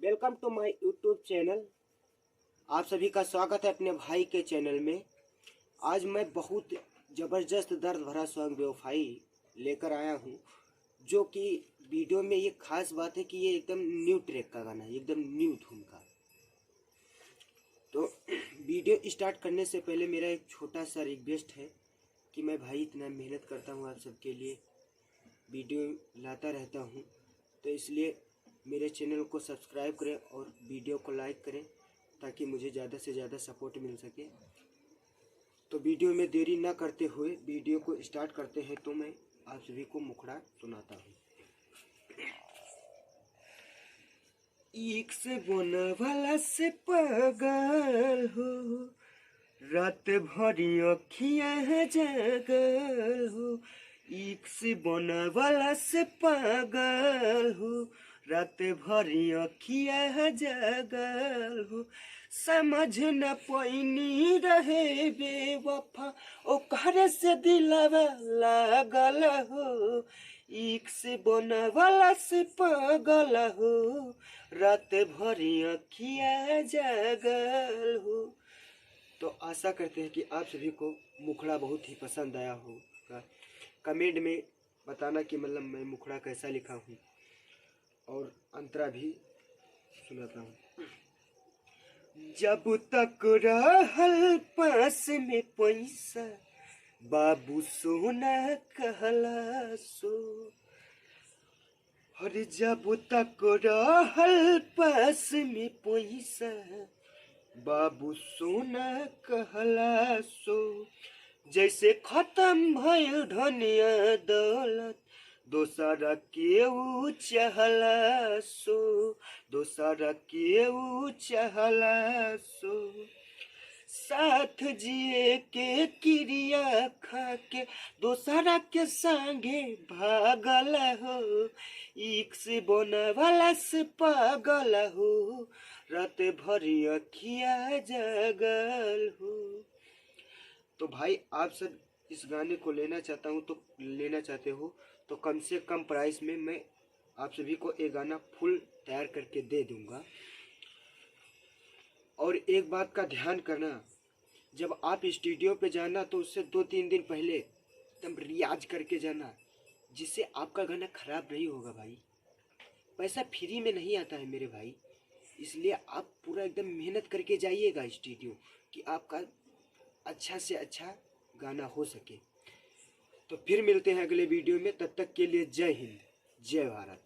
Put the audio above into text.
Welcome to my YouTube channel. आप सभी का स्वागत है अपने भाई के चैनल में। आज मैं बहुत ज़बरदस्त दर्द भरा सॉन्ग बेवफाई लेकर आया हूँ, जो कि वीडियो में ये खास बात है कि ये एकदम न्यू ट्रैक का गाना है, एकदम न्यू धुन का। तो वीडियो स्टार्ट करने से पहले मेरा एक छोटा सा रिक्वेस्ट है कि मैं भाई इतना मेहनत करता हूँ, आप सबके लिए वीडियो लाता रहता हूँ, तो इसलिए मेरे चैनल को सब्सक्राइब करें और वीडियो को लाइक करें ताकि मुझे ज़्यादा से ज़्यादा सपोर्ट मिल सके। तो वीडियो में देरी ना करते हुए वीडियो को स्टार्ट करते हैं। तो मैं आप सभी को मुखड़ा सुनाता हूँ। एक से बोना वाला से पागल हो, रात भरी अखियाँ जगल हो। एक से बोना वाला से पागल हो, रात भरी अखियाँ जगल हो। समझ न पैनी रहे बेवफा, ओकर से दिलवा लागल हो। एक से बोना वाला से पागल हो, रात भरी अखियाँ जगल हो। तो आशा करते हैं कि आप सभी को मुखड़ा बहुत ही पसंद आया होगा। कमेंट में बताना कि मतलब मैं मुखड़ा कैसा लिखा हूँ, और अंतरा भी सुनाता हूँ। जब तक रहल पास में पैसा, बाबू सोना कहला सो। और जब तक रहल पास में पैसा, बाबू सोना कहला सो। जैसे खत्म भइल धनिया दौलत, दोसरा केहू चाहला सो, दोसरा केहू चाहला सो। साथ जिए के क्रिया खा के दोसरा के संगे भागल हो। एक से बोना वाला से पागल हो, रात भरी अखिया जगल हो। तो भाई आप सब इस गाने को लेना चाहते हो तो कम से कम प्राइस में मैं आप सभी को एक गाना फुल तैयार करके दे दूंगा। और एक बात का ध्यान करना, जब आप स्टूडियो पे जाना तो उससे 2-3 दिन पहले एकदम रियाज करके जाना, जिससे आपका गाना खराब नहीं होगा भाई। पैसा फ्री में नहीं आता है मेरे भाई, इसलिए आप पूरा एकदम मेहनत करके जाइएगा स्टूडियो कि आपका अच्छा से अच्छा गाना हो सके। तो फिर मिलते हैं अगले वीडियो में, तब तक के लिए जय हिंद, जय भारत।